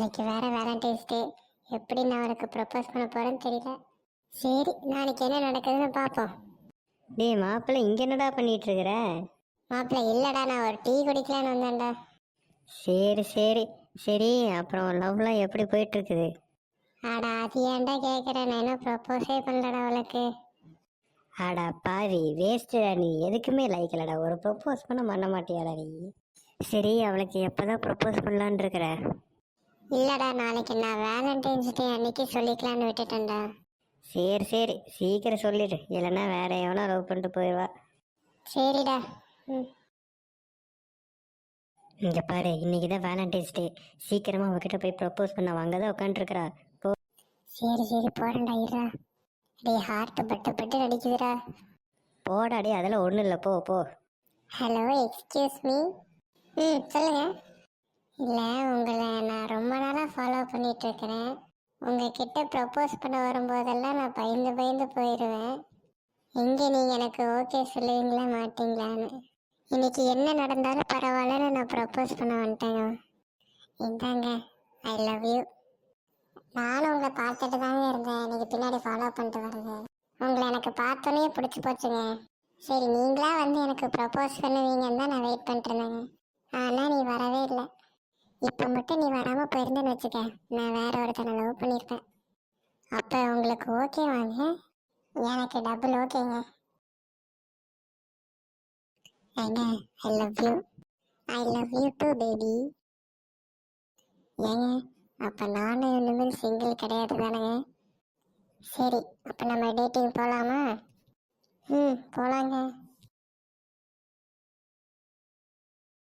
நாளைக்கு வேற வேலண்டைன்ஸ் டே. எப்படி நான் அவனுக்கு ப்ரப்போஸ் பண்ண போறேன்னு தெரியல. சரி, நாளைக்கு என்ன நடக்குதுன்னு பார்ப்போம். டேய் மாப்பிள்ளை, இங்கே என்னடா பண்ணிட்டு இருக்கிற? மாப்பிள்ள இல்லடா, நான் ஒரு டீ குடிக்கலான்னு வந்தேன்டா. சரி சரி சரி, அப்புறம் லவ்லாம் எப்படி போயிட்டு இருக்குது? ஆடா அது ஏன்டா கேட்குறேன், நான் என்ன ப்ரப்போஸே பண்ணலடா அவளுக்கு. ஆடா பாவி, வேஸ்ட்டுடா நீ. எதுக்குமே லைக்கலடா, ஒரு ப்ரப்போஸ் பண்ண மாட்டியாடா நீ? சரி, அவளுக்கு எப்போதான் ப்ரப்போஸ் பண்ணலான்னு இருக்கிற? இல்லடா, நாளைக்கு நான் வேலண்டைன்ஸ் டே அன்னைக்கு சொல்லிக்கலான்னு விட்டுட்டேன்டா. சரி சரி, சீக்கிரம் சொல்லிடு, இல்லைன்னா வேற எவனா லவ் பண்ணிட்டு போயிடுவா. சரிடா. ம். இங்கே பாரு, இன்னைக்கு தான் வேலண்டைன்ஸ் டே. சீக்கிரமா அவகிட்ட போய் ப்ரப்போஸ் பண்ண. அங்கே தான் உட்காந்துருக்குறா. போ. சரி சரி போறேன்டா, இருடா. டேய் ஹார்ட் பட்டு பட்டு நடிக்குதுடா. போடா டே, அதெல்லாம் ஒன்றும் இல்லை, போ போ. Hello, excuse me. சொல்லுங்க. இல்லை, உங்களை நான் ரொம்ப நாளாக ஃபாலோ பண்ணிட்டு இருக்கிறேன். உங்ககிட்ட ப்ரப்போஸ் பண்ண வரும்போதெல்லாம் நான் பயந்து பயந்து போயிடுவேன். எங்கே நீங்கள் எனக்கு ஓகே சொல்லுவீங்களா மாட்டீங்களான்னு. இன்னைக்கு என்ன நடந்தாலும் பரவாயில்லன்னு நான் ப்ரப்போஸ் பண்ண வந்துட்டேங்க. இந்தாங்க, ஐ லவ் யூ. நானும் உங்களை பார்த்துட்டு தாங்க இருந்தேன், இன்னைக்கு பின்னாடி ஃபாலோ பண்ணிட்டு வருது. உங்களை எனக்கு பார்த்தோன்னே பிடிச்சி போச்சுங்க. சரி, நீங்களா வந்து எனக்கு ப்ரப்போஸ் பண்ணுவீங்கன்னு தான் நான் வெயிட் பண்ணிட்டு இருந்தேங்க. ஆனால் நீ வரவே இல்லை. இப்போ மட்டும் நீ வராமல் போயிருந்தேன்னு வச்சுக்க, நான் வேற ஒருத்தனை லவ் பண்ணியிருப்பேன். அப்போ உங்களுக்கு ஓகே வாங்க? எனக்கு டபுள் ஓகேங்க. ஏங்க, I love you. I love you too baby. ஏங்க, அப்போ நானும் இனிமேல் சிங்கிள் கிடையாது தானேங்க? சரி, அப்போ நம்ம டேட்டிங் போகலாமா? போகலாங்க.